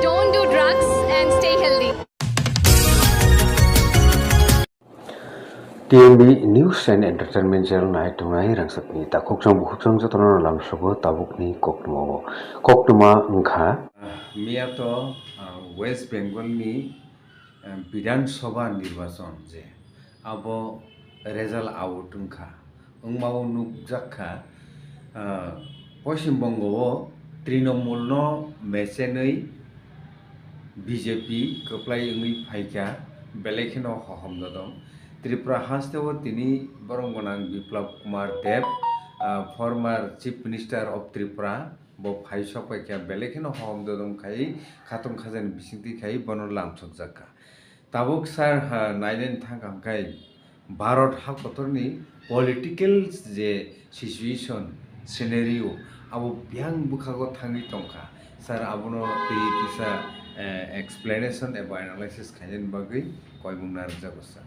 Don't do drugs and stay healthy. TMB News and Entertainment Channel night tunai rangsakni ta kokjang bukhujang jotona lamsabo tabukni koktuma ngkha मिया तो waste बेंगलनि विधानसभा निर्वाचन जे अब result out ओंखा ओंमाव नुकजाखा पश्चिम बंगआव Trinamool मेसेनै BJP कप्लायै फायका बेलेखिनो हहमना दं त्रिपुरा हास्टेव तिनि बरंगनां Biplab Kumar Deb former chief minister of Tripura bo phaisa paikya belekino hom dodom khai khatung khajan bisingti khai bono lamsok jakka tabuk sar nainen thangam khai bharat hakotorni political je situation scenario abo byang bukhago thangi tongkha sir abono tei kisa explanation eba analysis khajen bagui koimungnar jago sir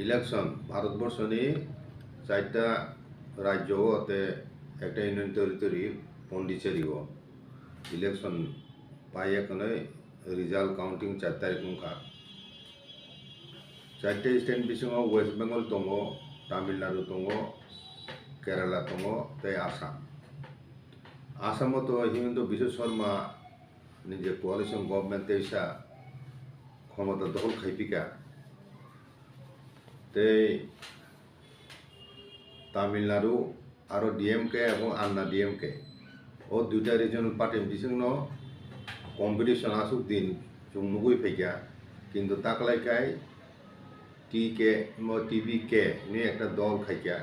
election ভারতবর্ষনি চারটা রাজ্য হতে একটা union territory পন্ডিচেরিও election পাই এখানে result counting 4 তারিখ মুখা চারটে স্টেট বিসিঙাव ওয়েস্ট বেঙ্গল দङ তামিলনাডু দङ কেরালা দङ তাই আসাম আসামত হিমন্ত বিশ্ব শর্মা নিজে কোয়ালিশন গভর্নমেন্ট তেইসা ক্ষমতা দখল খাইপিকা তামিলনাডু আর ডিএমকে এবং আন্না ডিএমকে ও দুইটা রিজনাল পার্টি বিসিংন কম্পিটিশন আসুক দিন চুমনুগুই ফেকা কিন্তু তাকলাইকাই টিভিকে নি একটা দল খাইকা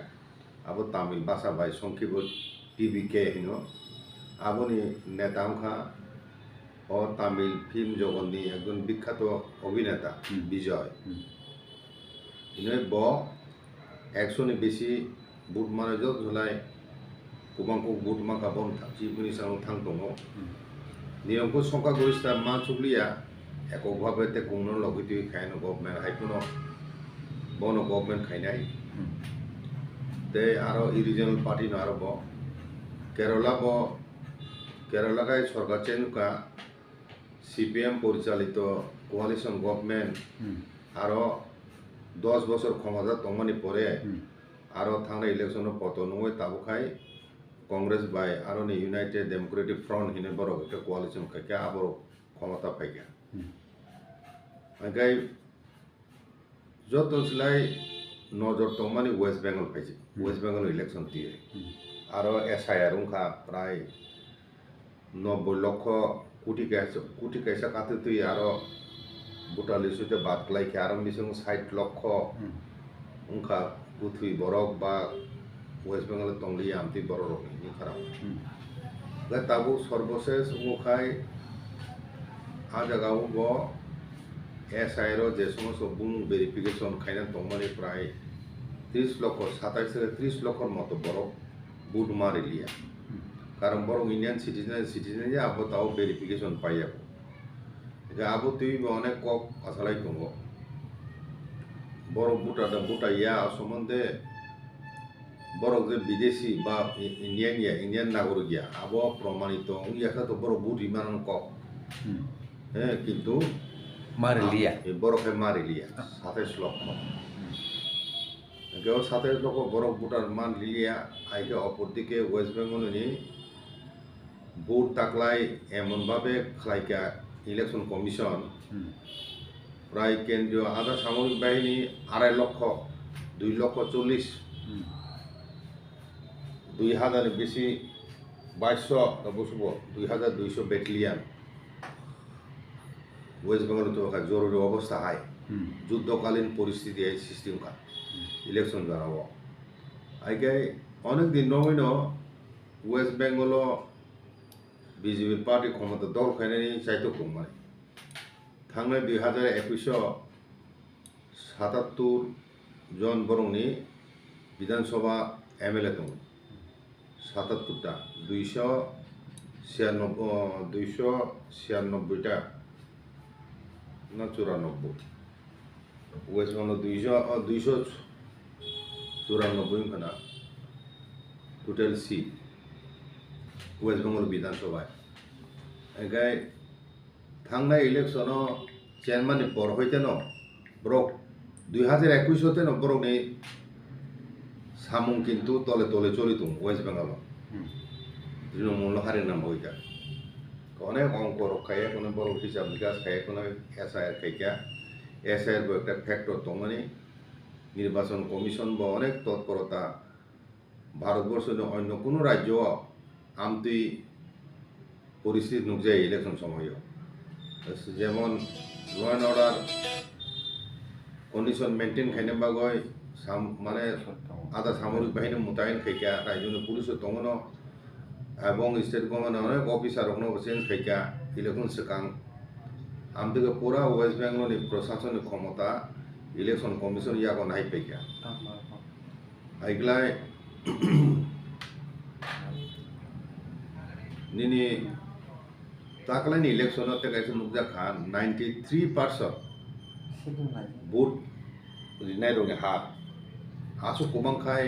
আবো তামিল ভাষা বাই সংক্ষেপ টিভিকে হিন আবনি নেতা অংখা ও তামিল ফিল্ম জগৎনি একজন বিখ্যাত অভিনেতা বিজয় ইনয় ব 100 বেশি বুট মানে যত ঝলাই কুবাংকো বুট মাকা বন চিফ মিনিস্টার থাং দङ নিয়মকো সংখ্যাগরিষ্ঠ মান চুকলিয়া এককভাবে তে কোনো লগিতি খায়নো গভর্নমেন্ট হাইকুনো বনো গভর্নমেন্ট খাইনাই তে আরো রিজিওনাল পার্টি ন আরো ব কেরালা গায় সরকার চেনুকা সিপিএম পরিচালিত কোয়ালিশন গভর্নমেন্ট আরো 10 বছর ক্ষমতা তমানি পরে আরো থাংনা ইলেকশন পতন হই তাবুখাই কংগ্রেস বাই আরো নি ইউনাইটেড ডেমোক্রেটিক ফ্রন্ট হিনে বড় একটা কোয়ালিশন কাকে আবার ক্ষমতা পাইগা আগাই যত সলাই নজর তমানি ওয়েস্ট বেঙ্গল পাইছে ওয়েস্ট বেঙ্গল ইলেকশন দিয়ে আরো এসআইআর উনখা প্রায় 90 লক্ষ কোটি কাইসা কাতে তুই আরো ভোটার লিস্টে বাদ লাইকে আরো মিসং 60 লক্ষ উনখা গুথুই বরক বা ওয়েস্ট বেঙ্গল তংলি আমতি বড় রকম খারাপ তাবু সর্বশেষ মুখাই আ জায়গাও ব এসআইআর যে সমস্ত বুং ভেরিফিকেশন খাইনা তংমানি প্রায় 30 লক্ষ 27 থেকে 30 লক্ষর মতো বড় বুট মারিলিয়া কারণ বড় ইন্ডিয়ান সিটিজেন যে আবো তাও ভেরিফিকেশন পাইয়াবো যে আবো তুই অনেক কক আসালাই দङ বড় বুটা ইয়া সম্বন্ধে বড় যে বিদেশি বা ইন্ডিয়ান নাগরিক ইয়া আবো প্রমাণিত ইয়াটা তো বড় বুট ইমান কক হ্যাঁ কিন্তু মারিলিয়া বড়কে মারিলিয়া 27 লক্ষ কেউ 27 লক্ষ বড় বুটার মান লিলিয়া আইকে অপরদিকে ওয়েস্ট বেঙ্গল নি ভোট তাকলাই এমনভাবে খাইকা ইলেকশন কমিশন প্রায় কেন্দ্রীয় আধা সামরিক বাহিনী 2.5 লক্ষ 2,40,000 2,000 বেশি 2200 বসব 2,200 ব্যাটালিয়ান ওয়েস্ট বেঙ্গল তো জরুরি অবস্থা হয় যুদ্ধকালীন পরিস্থিতি এই সিস্টেম কা ইলেকশন জানাবো আগে অনেক দিন নয় ওয়েস্ট বেঙ্গল বিজেপি পার্টি ক্ষমতা দল খাইনানি চাইতো কমাই থাংनाय 2021 জন বরংনি বিধানসভা এমএলএ দङ 77টা 296টা না 94 ওয়েস্ট বেঙ্গল 294 খানা টোটাল সিট ওয়েস্ট বেঙ্গল বিধানসভায় ओमफ्राय थांनाय इलेक्शनाव चेयारमेननि पर हयतेनो ब्रक 2021 तेनो ब्रकनि सामुं किन्तु तले तले चलित वेस्ट बेंगल तृणमूल हारिनि नाम हयता অনেক অঙ্ক রক্ষায় কোনো বড় হিসাব নিকাশ খায় কোনো এসআইআর খাইকা এসআইআর একটা ফ্যাক্টর তো মানে নির্বাচন কমিশন বা অনেক তৎপরতা ভারতবর্ষের অন্য কোনো রাজ্য আমতি পরিস্থিতি নুক যায় ইলেকশন সময় যেমন law and order condition maintain খাইনে বাগয় মানে আধা সামরিক বাহিনী মোতায়েন খাইকা রাজ্যনি পুলিশ দঙনো এবং স্টেট গভর্নমেন্ট অনেক অফিসার চেঞ্জ খাইকা ইলেকশন সিকাং আমদিকে পুরা ওয়েস্ট বেঙ্গলনি প্রশাসনিক ক্ষমতা ইলেকশন কমিশন ইয়াগো নাই পাইকা আইগলাই নিনি তাকলাইনি ইলেকশনত তেকাইছে নুকজা খান 93% ভোট রিনাই রঙে হাত আসু কুমাং খাই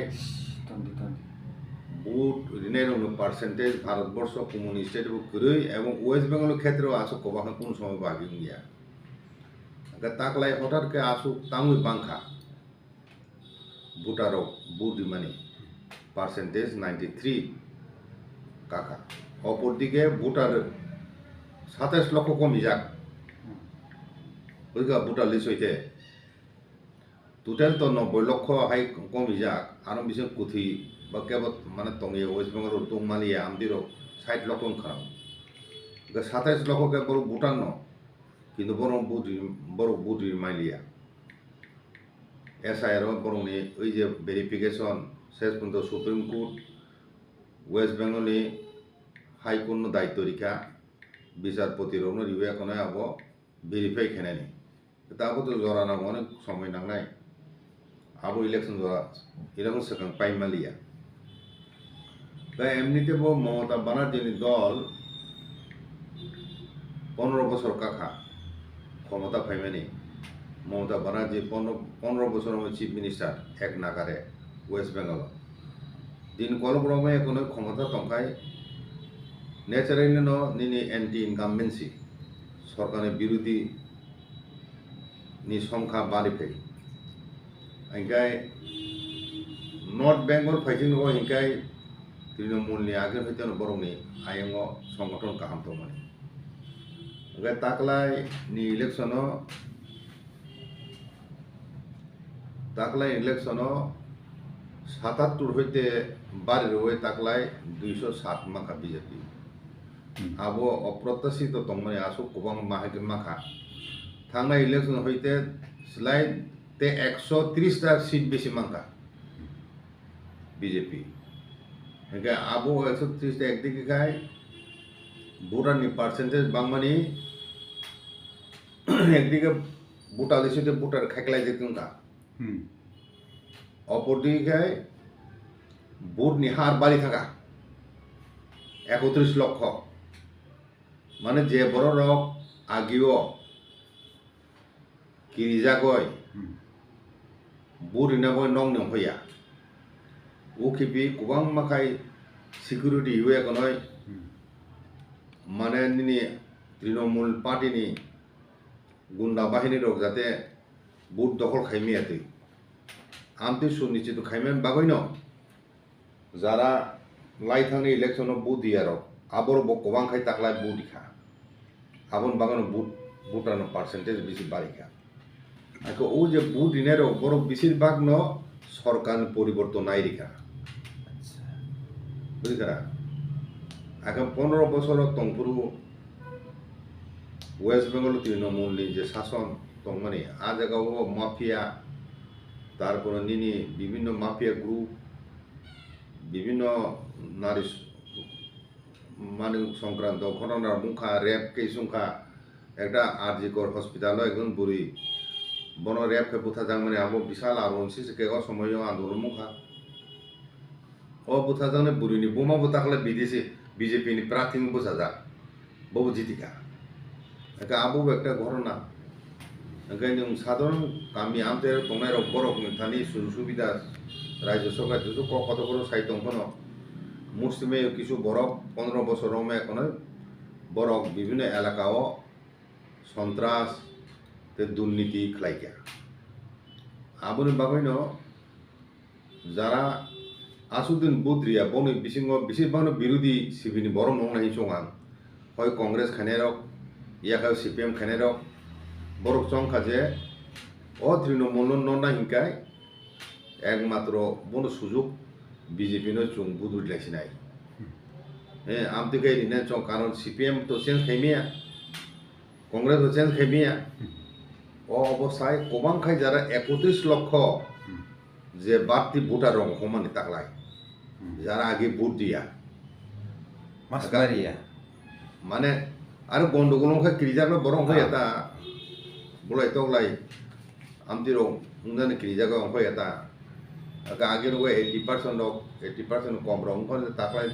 ভোট রিনাই রঙে পার্সেন্টেজ ভারতবর্ষ কমিউনিস্ট স্টেট গরৈ এবং ওয়েস্ট বেঙ্গলের ক্ষেত্রেও আসু কবাং কোন সময় বাকি গিয়া তাকলাই হঠাৎকে আসু তামুই বাংখা ভোটারও ভোট দিমানি পার্সেন্টেজ 93 কাকা অপরদিকে ভোটার 27 লক্ষ কমি যাক ওইগা ভোটার লিস্ট হইতে টোটাল তো 90 লক্ষ হাই কমি যাক আর বিশেষ কুথি বা কেবল মানে তঙ্গে ওয়েস্ট বেঙ্গল টংমালিয়া আমদির 60 লক্ষ খারাপ 27 লক্ষ কেবল ভোটার ন কিন্তু বড় বুট মাইলিয়া এসআইআর বরংনি ওই যে ভেরিফিকেশন শেষ পর্যন্ত সুপ্রিম কোর্ট ওয়েস্ট বেঙ্গলনি হাইকোর্ট দায়িত্ব রেখা বিচারপতি রৌন রিভিউ এখন আব ভেরিফাই খেনানি তাবো তো জরা নাম অনেক সময় নাংনাই আবো ইলেকশন জরা এরকম সেখান পাইমালিয়া তাই এমনিতে মমতা ব্যানার্জির দল 15 বছর কাকা ক্ষমতা পাইমানি মমতা ব্যানার্জি 15 বছর চিফ মিনিস্টার এক নাগারে ওয়েস্ট বেঙ্গল দিন কলক্রমে কোনো ক্ষমতা তংখাই ন্যাচারালি নিনি এন্টি ইনকামবেন্সি সরকারের বিরোধী নি সংখ্যা বাড়ি ফেল হিংকাই নর্থ বেঙ্গল ফাইটিং হিংকাই তৃণমূলনি আগে হইতে বরংনি আইন সংগঠন কাহাম তো মানে ওকে তাকলাই নি ইলেকশন 77 হইতে বাড়ি হয়ে তাকলাই 207 মাখা বিজেপি আবো অপ্রত্যাশিত তংমানে আসু গোबां মাহাকে মাখা থাংনা ইলেকশন হইতে স্লাইড তে 130টা সিট বেশি মাখা বিজেপি একে আবো 130টা একদিকে খায় ভোটারনি পার্সেন্টেজ বাংমানি একদিকে ভোটার লিস্টে ভোটার খাইকলাই যেতুন কা অপরদিকে ভোট নিহার বাড়ি থাকা 31 লক্ষ মানে যে বড় রক আগিও কিরিজা গয় ভোট ইনাগয় নং নং হইয়া ও খিপি গোबां মাখাই সিকিউরিটি ইউএ কনয় মানে নিনি তৃণমূল পার্টিনি গুন্ডা বাহিনী রক যাতে ভোট দখল খাইমিয়াতে আমতে সুনিশ্চিত খাইমেন বাগৈ ন যারা লাইথাংনি ইলেকশন ভোট দিয়ার আবর গোबां খাই তাকলাই ভোট দিখা আবন বাগান ভোটার পার্সেন্টেজ বেশি বাড়িখা আজকে ও যে ভোট দিনের বড় বেশিরভাগ ন সরকার পরিবর্তন নাই রেখা বুঝিখা এখন 15 বছর তংপুরু ওয়েস্ট বেঙ্গল তৃণমূলনি যে শাসন তংমানি আ জায়গাও মাফিয়া তারপরে নিনি বিভিন্ন মাফিয়া গ্রুপ বিভিন্ন নারী মানে সংক্রান্ত ঘটনার মুখা রেপ কেস সংখ্যা একটা আরজিকর হসপিটাল একজন বুড়ি বন রেপ কে বুথা যাং মানে আবো বিশাল আন্দোলন সিসকে সময় আন্দোলন মুখা ও বুথা যাং বুড়িনি বোমা বুথা খালে বিদেশি বিজেপি নি প্রার্থী বুঝা যা বহু জিতিকা একটা আবু একটা ঘটনা ओंखायनो साधारण गामि आमते तंनाय रक बरक थानि सुबिदा राज्य सरकार जो कतগুলো সাইট দংখনো মুসলিমে কিছু বরক 15 বছর রমে এখন বরং বিভিন্ন এলাকাও সন্ত্রাস দুর্নীতি খাইকা আবুনি বাবাইন যারা আসুদ্দিন বুদ্রিয়া বন বিসিং বেশিরভাগ বিরোধী সিবিনি বড় নংনাই চঙাং হয় কংগ্রেস খানেরক ইয়াখাও সিপিএম খানেরক বরক চংখা যে তৃণমূল ননা হিংকায় একমাত্র বন সুযোগ বিজেপি চুং বুদুর লেছিনাই হ্যাঁ আমতিকে রিনে চং কারণ সিপিএম তো চেঞ্জ খাইমিয়া কংগ্রেস তো চেঞ্জ খাইমিয়া অবস্থায় কবাংখাই যারা 31 লক্ষ যে বাড়তি ভোটার রং সমানে তাকলাই যারা আগে ভোট দিয়া মাসবারিয়া মানে আরো গন্ডগোল ক্রিজাগলো বরং হয় এটা বলাই তগলাই আমতি রং উন্দানে ক্রিজাগো হয় এটা আগে রোগ 80% কম রং তাকলাই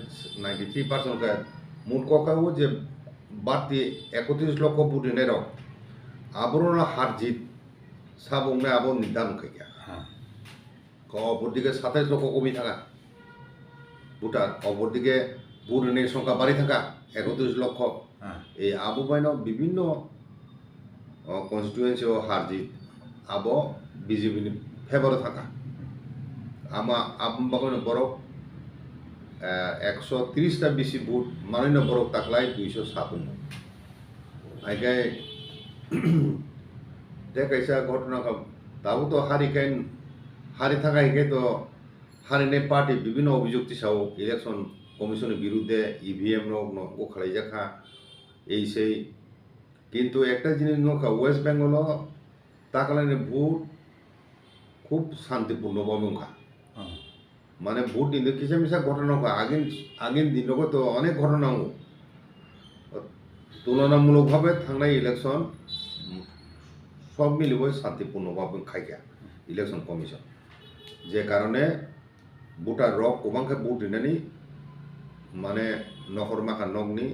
93% কা মূল ককাও যে বাড়তি 31 লক্ষ ভোট এনে রং আবরণ হার জিত সাবংনে আবর নির্ধারণ খাইয়া অপরদিকে 27 লক্ষ কমই থাকা ভোটার অপরদিকে ভোট এনে সংখ্যা বাড়ি থাকা 31 লক্ষ এই আবু বাইন বিভিন্ন কনস্টিটুয়েন্সি ও হার জিত আব বিজেপি ফেভারে থাকা আমা আবু বাগান বরক 130টা বেশি ভোট মানিন বরক তাকলাই 207 আইগাই দেখাইছা ঘটনা তাও তো হারি থাকা হিকে তো হারিনে পার্টি বিভিন্ন অভিযোগ দিছাও ইলেকশন কমিশনের বিরুদ্ধে ইভিএম ও খালাই যাখা এই সেই কিন্তু একটা জিনিস নখা ওয়েস্ট বেঙ্গল তাকালাইনে ভোট খুব শান্তিপূর্ণভাবে নখা মানে ভোট কিন্তু কিসা মিশা ঘটনা আগের দিন তো অনেক ঘটনা তুলনামূলকভাবে থাকনাই ইলেকশন সব মিলিব শান্তিপূর্ণভাবে খাইকা ইলেকশন কমিশন যে কারণে ভোটার রক গোবাংখে ভোট দিনানি মানে নখর মাখা নগনি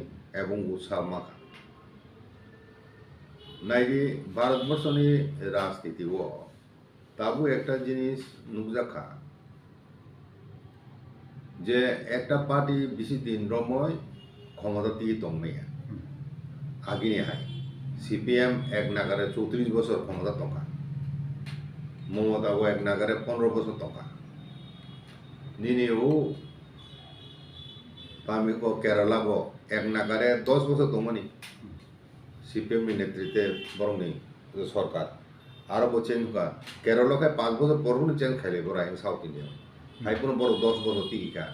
এবং উৎসাহ মাখা নাইকি ভারতবর্ষনি রাজনীতি ও তাবু একটা জিনিস নুকজাখা যে একটা পার্টি বেশি দিন রময় ক্ষমতা দিয়ে তংনাইয়া আগিনে হাই সিপিএম এক নাগারে 34 বছর ক্ষমতা টঙ্কা মমতাও এক নাগারে 15 বছর টঙ্কা নিনিও তামিকো কেরালাব এক নাগারে 10 বছর তংমানি সিপিএম নেতৃত্বে বরং সরকার আরো চেঞ্জ হোক কেরলকে 5 বছর পর চেঞ্জ খাইলে বড় সাউথ ইন্ডিয়া হাইপুন বড় 10 বছর টিকা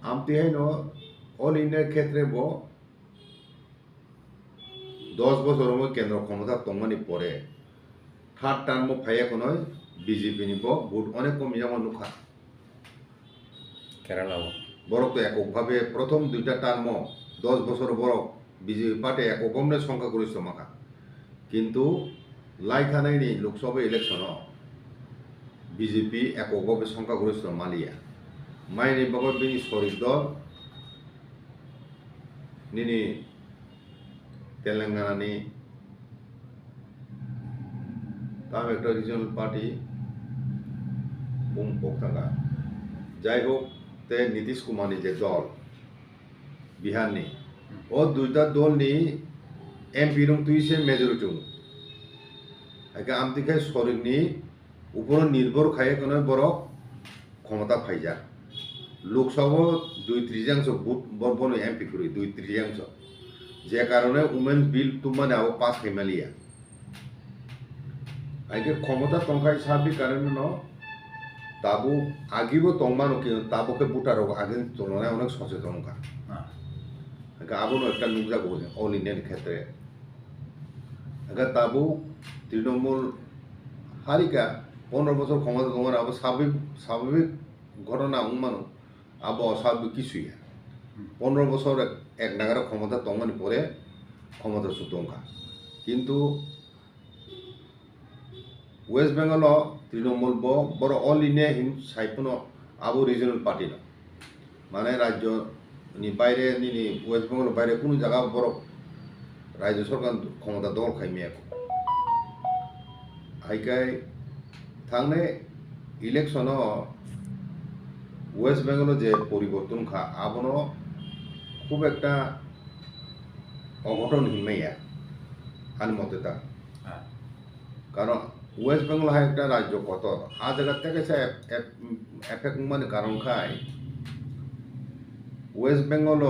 আমতি হাইন অল ইন্ডিয়ার ক্ষেত্রে 10 বছর কেন্দ্র ক্ষমতা তংমানি পরে থার্ড টার্ম ফাইয়া কোনো বিজেপি নিব ভোট অনেক কমে যাওয়া নুখা কেরালা বরক তো এককভাবে প্রথম 2টা টার্ম 10 বছর বরক বিজেপি পার্টি এককমনে সংখ্যাগরিষ্ঠ মাখা কিন্তু লাইখানাইনি লোকসভা ইলেকশন বিজেপি এককভাবে সংখ্যাগরিষ্ঠ মালিয়া মাইনি বাবদ বিনি শরিক দল নিনি তেলেঙ্গানানি তাম একটা রিজনাল পার্টি বুম পক্তাঙ্গা যাই হোক তে নীতিশ কুমারনি যে দল বিহারনি ও 2টা দলনি এমপি রং তুইছে মেজরিটি আগে আমতিখাই শরীরনি উপর নির্ভর খাইয়ে কোনো বড় ক্ষমতা ফাইজা লোকসভা 2/3 ভোট বর্বন এমপি করি 2/3 যে কারণে উমেন বিল তোমানে আবো পাস হেমালিয়া আগে ক্ষমতা টঙ্কাই সাবি কারণে তাবু আগিব তংমানো কি তাবুকে বুটার আগে তুলনায় অনেক সচেতন আবনো একটা নুকজা বলে অল ইন্ডিয়ান ক্ষেত্রে আগে তাবু তৃণমূল হারিকা 15 বছর ক্ষমতা তোমার আবো স্বাভাবিক ঘটনা উন্মানো আবো অস্বাভাবিক কিছুই 15 বছর এক নাগারে ক্ষমতা তংমানি পরে ক্ষমতা সুতঙ্কা কিন্তু ওয়েস্ট বেঙ্গল তৃণমূল বড় all India সাইপন Abu regional party মানে রাজ্য বাইরে নিনি ওয়েস্ট বেঙ্গল বাইরে কোনো জায়গা বড় রাজ্য সরকার ক্ষমতা দল খাইমিয়া হাইকাই থাকলে ইলেকশন ওয়েস্ট বেঙ্গল যে পরিবর্তন খা আবনো খুব একটা অঘটন হিমাইয়া আন মতে তা কারণ ওয়েস্ট বেঙ্গল হয় একটা রাজ্য কত আ জায়গা থেকে সে এফেক্ট মানে কারণ খায় ওয়েস্ট বেঙ্গল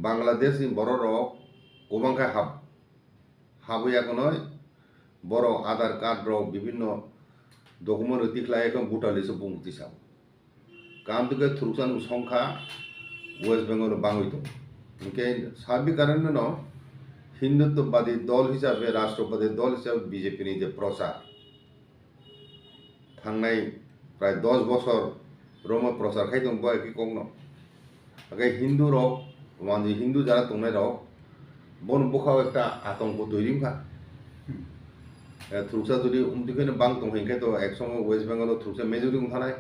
বাংলাদেশ বড় রক গোবাংখায় হাবইয়াকে নয় বড় আধার কার্ড রক বিভিন্ন ডকুমেন্ট দিখলাই এখন বুটালিসে বুংতি সাব কাম থেকে থ্রুসান সংখ্যা ওয়েস্ট বেঙ্গল বাংলাইতো ওকে সার্বিক কারণে ন হিন্দুত্ববাদী দল হিসাবে রাষ্ট্রবাদী দল হিসাবে বিজেপি যে প্রচার থাংনাই প্রায় 10 বছর রোম প্রচার খাই দं বয় কি কংন আগে হিন্দু রক মানে হিন্দু যারা তোমরা রক বন বখাও একটা আতঙ্ক তৈরি খা থ্রুসা যদি উমতিখানে বাং দं হিংকে তো একসময় ওয়েস্ট বেঙ্গল থ্রুসা মেজরিটি থানায়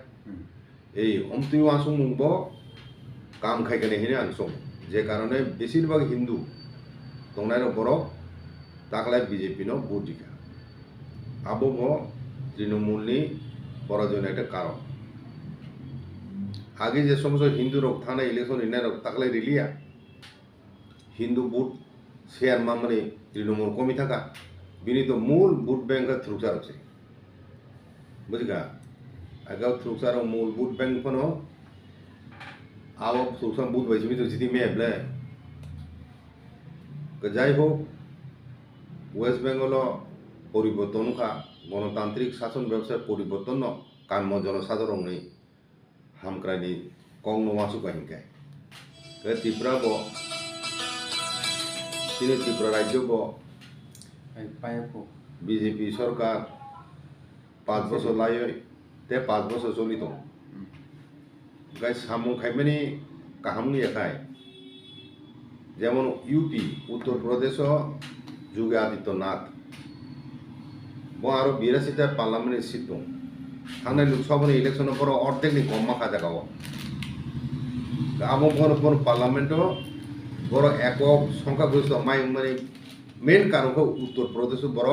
এই অমতিও আসং মুংব কাম খাইখানে হিনে আংসং যে কারণে বেশিরভাগ হিন্দু দंनाय বড় তাকলাই বিজেপি নো ভোট দিখা আবো তৃণমূলনি পরাজয়ের একটা কারণ আগে যে সমস্ত হিন্দু রক থানা ইলেকশন ইনার তাকলাই রিলিয়া হিন্দু ভোট শেয়ার মামনি তৃণমূল কমি থাকা বিনি তো মূল ভোট ব্যাংক থ্রুসার আছে বুঝিকা আগে থ্রুসার মূল ভোট ব্যাংক ফনো আবো থ্রুসার ভোট বাইসমি তো জিতি মেবলে যাই হোক ওয়েস্ট বেঙ্গল পরিবর্তন খা গণতান্ত্রিক শাসন ব্যবস্থার পরিবর্তন কাম্য জনসাধারণনি হামক্রাইনি কং নমাসুকা হিংকায় ত্রিপুরা তিনি ত্রিপুরা রাজ্য বিজেপি সরকার 5 বছর লাইয় তে 5 বছর চলিত গাই সামু খাইমানি কাহামনি একাই যেমন ইউপি উত্তর প্রদেশ যোগী আদিত্যনাথ আরো 82টা পার্লামেন্টের সিট দं थांनाय लोकसभानि इलेक्शनआव बर' अर्धेकनि कम माखा जागाव आबो बर' पार्लामेन्टआव बर' एকক संख्यागरिष्ठ माइ माने मेन कारणखौ उत्तर प्रदेश बर'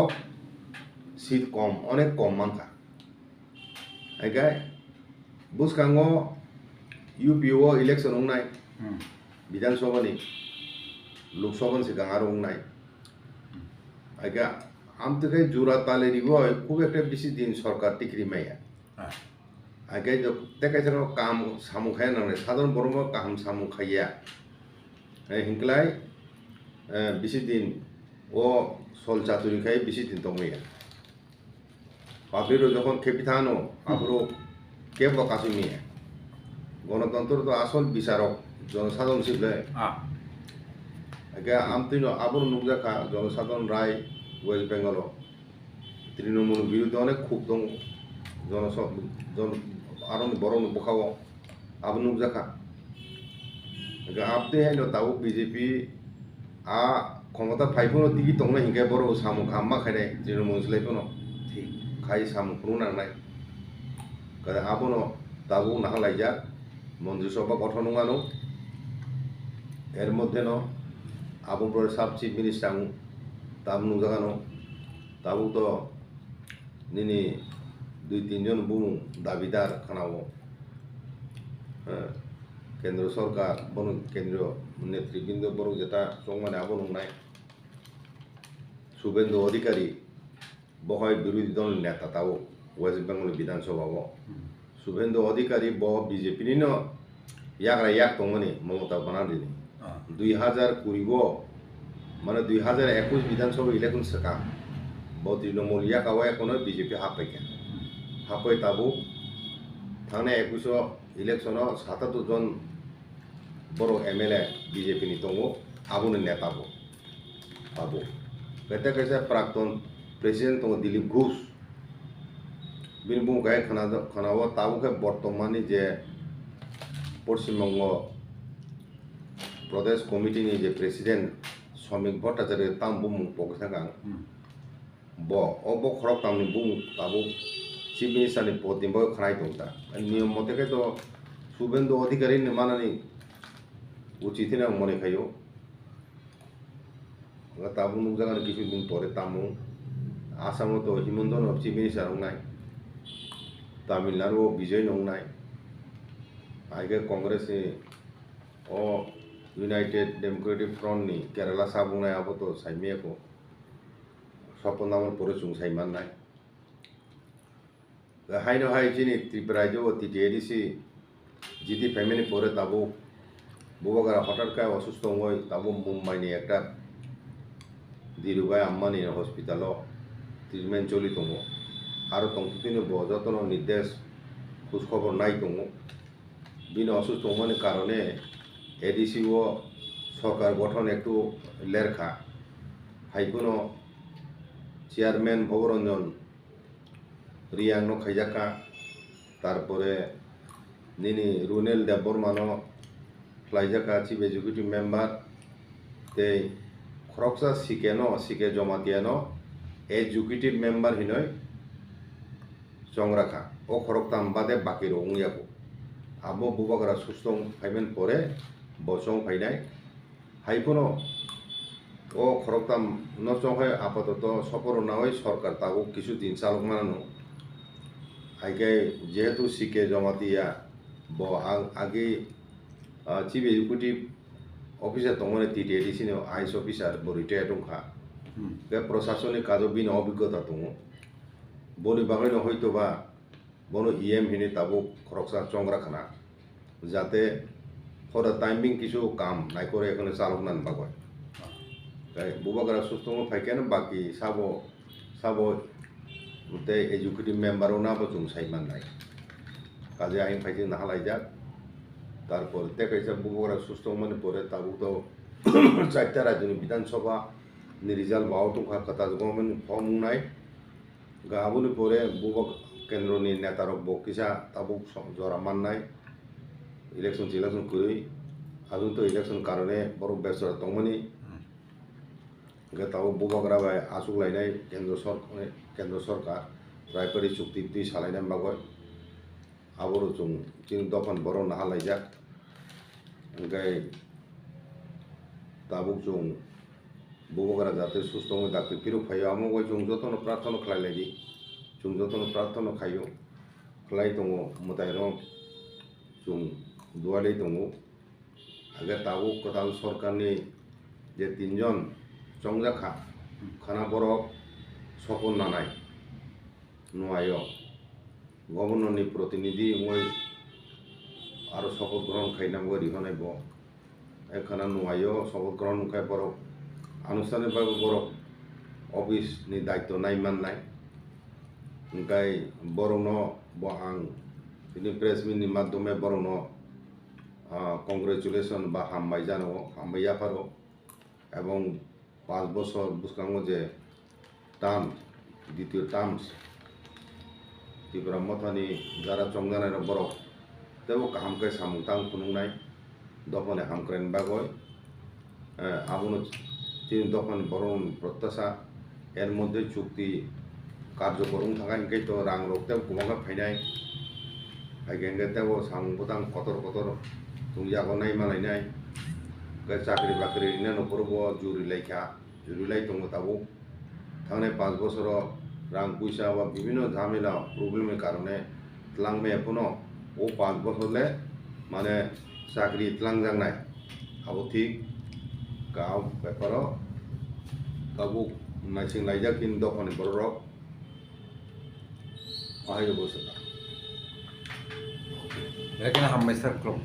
सीट कम अनेक कम मानखा आइगाय बुसखांगो यूपीओ इलेक्शन होंनाय विधानसभानि लोकसभानि सिगां आरो होंनाय आइगा आमतोखाय जुरा तालेरिबो खूब एक बेसि दिन सरकार टिकरि माया आगे जो तेकाय काम सामु खाया नांगले साधारण बरम काम सामु खाया हिंकलाय बेसि दिन ओ सल चातुरि खाय बेसि दिन दंमैया पाब्लिक যখন खेपिथानो आब्रो केब कासुमिया गणतंत्र तो आसल বিচারক জনসাধারণ सिबले आगे आमतिनो आब्रो नुकजाखा জনসাধারণ राय ওয়েস্ট বেঙ্গল তৃণমূল বিরুদ্ধে অনেক ক্ষোভ দं আরো বড় বখাও আবু নুকজাখা আপনি হেন তাও বিজেপি আ ক্ষমতা ফাইফোনো দিগি দंना হিংকে বড় সামু খাম্মা খাইনাय তৃণমূল স্লাইফোনো ঠিক খাই সামু খুনো নাंनाय কারণ আবনো তাবু নাহালাইজা মন্ত্রিসভা গঠন নङानो এর মধ্যে ন আবু পরে সাব চিফ মিনিস্টার তাবু নুকজাখানো তাবু তো নিনি 2-3 জন বুং দাবিদার খানাও কেন্দ্র সরকার বন কেন্দ্রীয় নেতৃবৃন্দ বড় যেটা সংমানে আবো নংনাই শুভেন্দু অধিকারী বহাই বিরোধী দল নেতা তাও ওয়েস্ট বেঙ্গল বিধানসভাও শুভেন্দু অধিকারী ব বিজেপি নি ইয়াকরা ইয়াক দंमोनि মমতা ব্যানার্জি 2020 মানে 2021 বিধানসভা ইলেকশন সকা ব তৃণমূল ইয়াকাও এখনো বিজেপি হাপাইকে হাপাই তাবু थांनाय 21 इलेक्शनाव 77 जन बर' एमएलए बीजेपी नि दङ आबोनो नेताबो बाबु बेटा कैसे प्राक्तन प्रेसिडेंट दङ दिलीप घोष बिन बुंगाय खानाव ताबुके बर्तमाननि जे पश्चिमबंग प्रदेश कमिटी नि जे प्रेसिडेंट श्रमिक भट्टाचार्य ताम बुमु पकथागा ब अब खरक तामनि बुमु ताबु চিফ মিনিস্টারনি পদিনবো খানাই দंता নিয়ম মতে তো শুভেন্দু অধিকারী মানানি উচিত না মনে খাইও তাবু নুকজাগানো কিছুদিন পরে তামু আসামও তো হিমন্ত চিফ মিনিস্টার নাই তামিলনাড়ু বিজয় নাই আগে Congress United Democratic Front ni Kerala sabungnai aboto saimeko sopon namon pore chung saiman nai haino hai jini Tripura jo TTADC GT family pore tabo bubagara হঠাৎ করে অসুস্থ হই তবু মুম্বাই নিয়ে একটা দিরুবাই আম্মানি হসপিটালও ট্রিটমেন্ট চলি দङ আরও তংতিনি যতন নির্দেশ খোঁজখবর নাই দङ বিনি অসুস্থ হওয়ার কারণে এডিসিও সরকার গঠন একটু লেরখা হাইকুনো চেয়ারম্যান ভবরঞ্জন রিয়াংনো খাইজাকা তারপরে নিনি রুনেল দেববর্মানো ফ্লাইজাকা চিফ এক্সিকিউটিভ মেম্বার তে খরকসা সিকে জমাতিয়ানো এক্সিকিউটিভ মেম্বার হিনয় চংরাখা ও খরকতাম বাদে বাকি রঙিয়াবো আবো বুবাগরা সুস্থ ফাইমেন পরে বসং ফাইনাই হাইকুনো ও খরকতাম নচং হয় আপাতত সফর না হয় সরকার তাও কিছুদিন চালক মানানো হাইকে যেহেতু সিকে জমাতিয়া ব আগে চিফ এক্সিকিউটিভ অফিসার দङ TTADC ni আইস অফিসার ব রিটায়ার দংখা বে প্রশাসনিক কাজও বিন অভিজ্ঞতা দङ বনি বাগাইনো হয়তোবা বনো ইএম হিনে তাবো খরকসা চংরাখানা যাতে ফর টাইমিং কিছু কাম নাই করে এখানে চালক নান বাগয় তাই বুবাগরা সুস্থ ফাইকেন বাকি সাবো তে এক্সিকিউটিভ মেম্বারও না বচুং সাইমান নাই কাজে আইন ফাইতে না হালাইজাক তারপর তেকাইসা বুবাগরা সুস্থ মানে পরে তাবো তো 4টা রাজ্যনি বিধানসভা ni রিজাল্ট বাও তংখা কথা গভর্নমেন্ট ফর্ম নাই গাবুনি পরে বুবক কেন্দ্রনি নেতারক বকিসা তাবুক জরা মাননাই ইলেকশন করি আজুন তো ইলেকশন কারণে বড় ব্যস্ত দংমনি তাবো বুবকরা বাই আসুক লাইনাই কেন্দ্র সরকার রায়পাড়ি চুক্তি দুই সালাইনাই বাগয় আবর जों চিন দফান বড় না হালাইজাক গাই তাবুক जों বুবকরা যাতে সুস্থ হয়ে ডাক্তার ফিরো ফাইও আমো जों যতন প্রার্থনা খাইলাইদি जों যতন প্রার্থনা খাইও খালাই দङ মতাইরম जों দুয়ালাই দङ আগে তাবো কোথাও সরকারনি যে 3 জন চংজাখা খানা বরফ সপন নানাই নোয়ায় গভর্নরনি প্রতিনিধি মই আরো শপথ গ্রহণ খাইনামগো রিহনাইব এখানা নোয়ায় শপথ গ্রহণ খাই বরফ আনুষ্ঠানিকভাবে বরফ অফিস ni দায়িত্ব নাইমান নাই ওনকাই বরনো আং তিনি প্রেস মিটনি মাধ্যমে বরনো কংগ্রেচুলেশন বা হামবাই জানো হামবাইয়া পারো এবং 5 বছর বুঝকাঙ্গো যে টার্ম দ্বিতীয় টার্মস ত্রিপুরা মথানি যারা চংজানায় বরফ তেও হামকাই সামুতাং খুনুংনাই দফনে হামক্রেন বাগয় আবুনো চিন দফন বরণ প্রত্যাশা এর মধ্যে চুক্তি কার্যকরণ থাকা ইনকাই তো রাং রক্তেও কুমাঙ্গা ফাইনাই ফাইগেঙ্গেতেও সামুতাং কতর তুংজাগো নাই মালাইনাই চাকরি বাকরি রিনা নকরব জুরিলাই দङ তাবো থাংনাय 5 বছর রাং পয়সা বা বিভিন্ন ঝামেলা প্রবলেমের কারণে তলাংমে এখনো ও 5 বছরলে মানে চাকরি তলাংজাংনাই আবো ঠিক গাঁও ব্যাপার তাবো নাইসিং লাইজা কিন দফানি বড় আহাই বসে এখানে হামমাইসার ক্লব